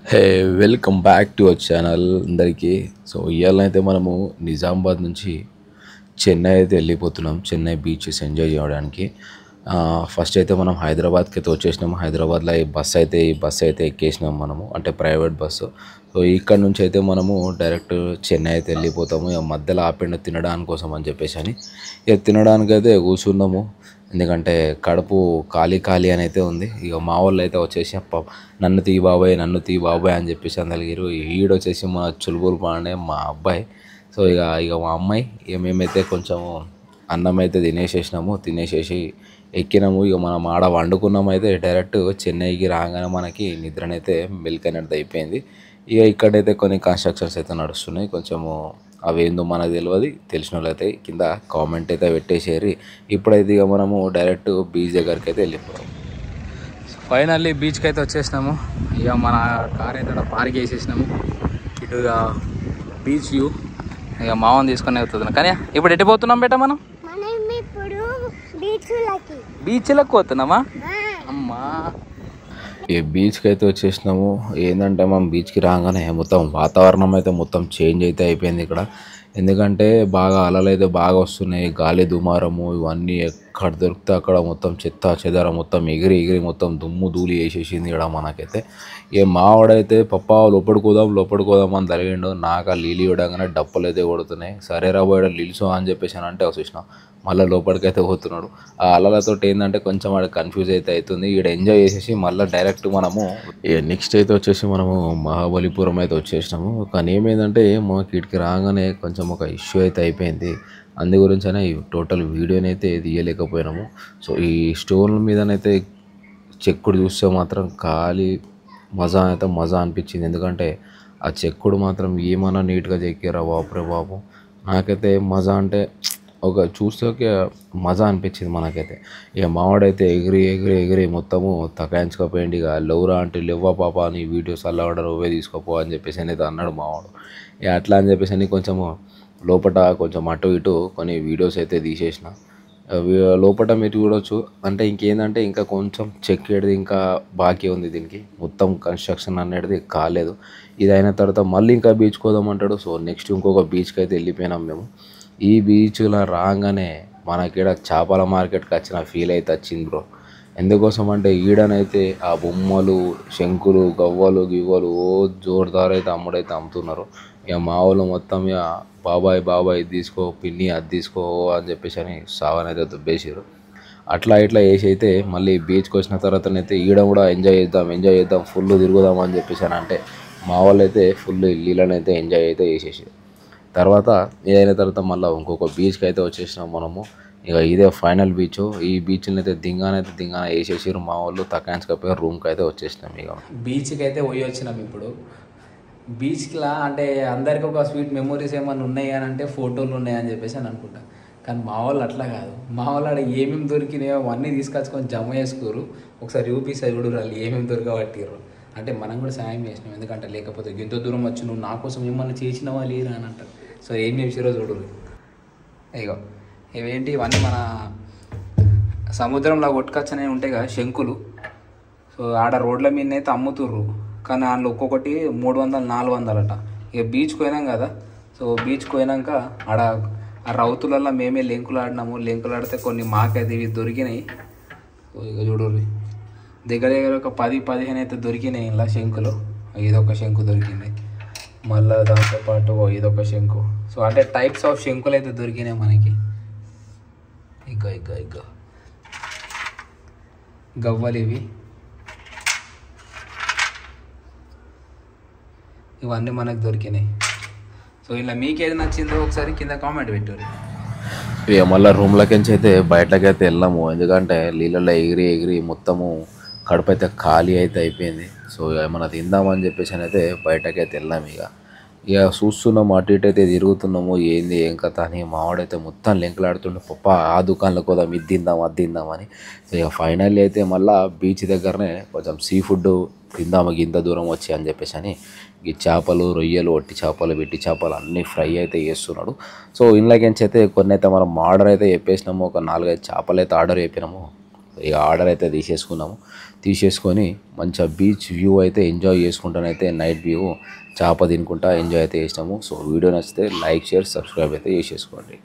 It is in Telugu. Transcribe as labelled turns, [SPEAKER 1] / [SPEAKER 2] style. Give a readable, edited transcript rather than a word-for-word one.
[SPEAKER 1] Hey welcome back to our channel అందరికీ. సో ఇవాళనైతే మనము నిజామాబాద్ నుంచి చెన్నై అయితే వెళ్ళిపోతున్నాం. చెన్నై బీచెస్ ఎంజాయ్ చేయడానికి. ఫస్ట్ అయితే మనం హైదరాబాద్కి అయితే వచ్చేసినాము. హైదరాబాద్లో ఈ బస్ అయితే ఎక్కేసినాం మనము, అంటే ప్రైవేట్ బస్సు. సో ఇక్కడ నుంచి అయితే మనము డైరెక్ట్ చెన్నై అయితే వెళ్ళిపోతాము. ఇక మధ్యలో ఆపిండు తినడానికి కోసం అని చెప్పేసి ఇక తినడానికైతే కూర్చున్నాము. ఎందుకంటే కడుపు ఖాళీ ఖాళీ అని అయితే ఉంది. ఇక మా వాళ్ళు అయితే వచ్చేసి నన్ను తీ బాబాయ్ అని చెప్పేసి అందరికీ. ఈడొచ్చేసి మా చులుబులు పాడే మా అబ్బాయి. సో ఇక మా అమ్మాయి, ఇక మేమైతే కొంచెము అన్నం అయితే తినేసేసి ఎక్కినాము. ఇక మనం ఆడ వండుకున్నాము. అయితే డైరెక్ట్ చెన్నైకి రాగానే మనకి నిద్రనైతే మెల్క్ అనేది అయిపోయింది. ఇక ఇక్కడైతే కొన్ని కన్స్ట్రక్షన్స్ అయితే నడుస్తున్నాయి. కొంచెము అవేందో మనకు తెలియదు. తెలిసిన వాళ్ళు అయితే కింద కామెంట్ అయితే పెట్టేసేరి. ఇప్పుడైతే ఇక మనము డైరెక్ట్ బీచ్ దగ్గరికి అయితే వెళ్ళిపోతాం. ఫైనల్లీ బీచ్కి అయితే వచ్చేసినాము. ఇక మన కార్ అయితే పార్క్ చేసేసినాము. ఇటు బీచ్ వ్యూ ఇక మావని తీసుకొని వెళ్తున్నాం. కానీ ఇప్పుడు ఎటు పోతున్నాం బేట? మనం బీచ్లకు పోతున్నామా? అమ్మా, ఈ బీచ్కి అయితే వచ్చేసినాము. ఏంటంటే మనం బీచ్కి రాగానే మొత్తం వాతావరణం అయితే మొత్తం చేంజ్ అయితే అయిపోయింది ఇక్కడ. ఎందుకంటే బాగా అలలు అయితే బాగా వస్తున్నాయి, గాలి దుమారము ఇవన్నీ ఎక్కడ దొరికితే అక్కడ మొత్తం చెత్త చెదారం మొత్తం ఎగిరి మొత్తం దుమ్ము ధూళి వేసేసింది ఇక్కడ మనకైతే. ఏ మావాడైతే పప్పా లోపడుకోదాం అని జరిగిండు. నాకు ఆ నీళ్ళు ఇవ్వడంగానే డప్పులు అయితే కొడుతున్నాయి. సరే రాబోయే నిలుసు అని చెప్పేసి అంటే వచ్చేసిన మళ్ళీ లోపలికైతే పోతున్నాడు. ఆ అలలతో ఏంటంటే కొంచెం వాడు కన్ఫ్యూజ్ అయితే అవుతుంది. ఈడ ఎంజాయ్ చేసేసి మళ్ళీ డైరెక్ట్ మనము నెక్స్ట్ అయితే వచ్చేసి మనము మహాబలిపురం అయితే వచ్చేసినాము. కానీ ఏమైందంటే మాకు ఇటుకి రాగానే కొంచెం ఒక ఇష్యూ అయితే అయిపోయింది. అందు గురించైనా ఈ టోటల్ వీడియోని అయితే తీయలేకపోయినాము. సో ఈ స్టోన్ల మీదనైతే చెక్కుడు చూస్తే మాత్రం ఖాళీ మజా అనిపించింది. ఎందుకంటే ఆ చెక్కుడు మాత్రం ఏమన్నా నీట్గా చెక్కారా బాపురే బాబు. నాకైతే మజా అంటే ఒక చూస్తే మజా అనిపించింది మనకైతే. ఇక మావాడైతే ఎగిరి మొత్తము తకాయించుకోపోయింది. ఇక లెవరా అంటే లేవ్వా పాప అని వీడియోస్ అలా నువ్వే తీసుకోపో అని చెప్పేసి అనేది అన్నాడు మావాడు. ఇక అట్లా అని చెప్పేసి కొంచెము లోపల కొంచెం అటు ఇటు కొన్ని వీడియోస్ అయితే తీసేసిన. లోపల మీరు చూడవచ్చు. అంటే ఇంకేందంటే ఇంకా కొంచెం చెక్కేది ఇంకా బాకీ ఉంది. దీనికి మొత్తం కన్స్ట్రక్షన్ అనేది కాలేదు. ఇది అయిన తర్వాత మళ్ళీ ఇంకా బీచ్కి పోదామంటాడు. సో నెక్స్ట్ ఇంకొక బీచ్కి అయితే వెళ్ళిపోయినాం మేము. ఈ బీచ్లో రాగానే మనకిడ చేపల మార్కెట్కి వచ్చిన ఫీల్ అయితే వచ్చింది బ్రో. ఎందుకోసం అంటే ఈడనైతే ఆ బొమ్మలు, శంకులు, గవ్వలు గివ్వలు జోరుదారు అయితే అమ్ముతున్నారు. ఇక మా వాళ్ళు మొత్తం ఇక బాబాయ్ ఇది తీసుకో, పిన్ని అది తీసుకో అని చెప్పేసి సావనైతే దుబ్బేసారు. అట్లా ఇట్లా వేసి అయితే మళ్ళీ బీచ్కి వచ్చిన తర్వాతనైతే ఈడ కూడా ఎంజాయ్ చేద్దాం ఫుల్ తిరుగుదాం అని చెప్పేసి అంటే మా వాళ్ళు అయితే ఫుల్ నీళ్ళనైతే ఎంజాయ్ అయితే చేసేసారు. తర్వాత ఇదైన తర్వాత మళ్ళీ ఇంకొక బీచ్కి అయితే వచ్చేసినాం మనము. ఇక ఇదే ఫైనల్ బీచ్. ఈ బీచ్ని అయితే దింగాన వేసేసారు మా వాళ్ళు. తక్కాయించకపోయి రూమ్కి అయితే వచ్చేసినాం. ఇక బీచ్కి అయితే పోయి వచ్చినాం. ఇప్పుడు బీచ్కిలా అంటే అందరికి ఒక స్వీట్ మెమొరీస్ ఏమైనా ఉన్నాయి అని అంటే ఫోటోలు ఉన్నాయని చెప్పేసి అని అనుకుంటా. కానీ మా వాళ్ళు అట్లా కాదు. మా వాళ్ళు ఆడ ఏమేమి దొరికినాయో అవన్నీ తీసుకొచ్చుకొని జమ చేసుకోరు. ఒకసారి చూపిస్తారు చూడు వాళ్ళు ఏమేమి దొరకబట్టిర్రు. అంటే మనం కూడా సాయం చేసినాం. ఎందుకంటే లేకపోతే ఎంతో దూరం వచ్చి నువ్వు నా కోసం ఏమన్నా చేసినావా లేరా అని అంటారు. సో ఏం చేసిరో చూడు. ఇగో ఇవేంటి ఇవన్నీ మన సముద్రంలో కొట్టుకొచ్చనే ఉంటాయి కదా శంకులు. సో ఆడ రోడ్ల మీద అయితే అమ్ముతుర్రు. కానీ అందులో ఒక్కొక్కటి 300 400 అట. ఇక బీచ్కి పోయినాం కదా. సో బీచ్కి పోయినాక ఆడ ఆ రౌతులలో మేమే లెంకులు ఆడితే కొన్ని మాకైతే ఇవి దొరికినాయి. సో ఇక చూడరు దగ్గర ఒక 10-15 అయితే దొరికినాయి ఇలా శంకులు. ఇదొక శంకు దొరికింది. మళ్ళీ దాంతోపాటు ఇదొక శంకు. సో అంటే టైప్స్ ఆఫ్ శంకులు అయితే దొరికినాయి మనకి. ఇగ్గ గవ్వలు ఇవన్నీ మనకు దొరికినాయి. సో ఇలా మీకేది నచ్చిందో ఒకసారి కింద కామెంట్ పెట్టారు. ఇక మళ్ళీ రూమ్లోకించి అయితే బయటకి అయితే వెళ్ళాము. ఎందుకంటే నీళ్ళల్లో ఎగిరి మొత్తము కడుపు అయితే ఖాళీ అయితే అయిపోయింది. సో ఏమన్నా తిందామని చెప్పేసి అయితే బయటకైతే వెళ్ళాము. ఇక చూస్తున్నాము, అటు ఇటు అయితే తిరుగుతున్నాము. ఏంది ఏం కథ అని మావాడైతే మొత్తం లింకులాడుతుండే పప్ప ఆ దుకాణంలోకి పోదాం, ఇది తిందామని. సో ఇక ఫైనల్లీ అయితే మళ్ళీ బీచ్ దగ్గరనే కొంచెం సీ ఫుడ్ తిందాము ఇంత దూరం వచ్చి అని చెప్పేసి ఈ చేపలు, రొయ్యలు, ఒట్టి చేపలు, వెట్టి చేపలు అన్నీ ఫ్రై అయితే చేస్తున్నాడు. సో ఇంట్లోకించి అయితే కొన్ని అయితే మనం ఆర్డర్ అయితే చెప్పేసినాము. ఒక 4-5 చేపలు అయితే ఆర్డర్ చెప్పినాము. ఇక ఆర్డర్ అయితే తీసేసుకొని మంచిగా బీచ్ వ్యూ అయితే ఎంజాయ్ చేసుకుంటానైతే నైట్ వ్యూ చేప తినుకుంటా ఎంజాయ్ అయితే చేసినాము. సో వీడియో నచ్చితే లైక్ షేర్ సబ్స్క్రైబ్ అయితే చేసేసుకోండి.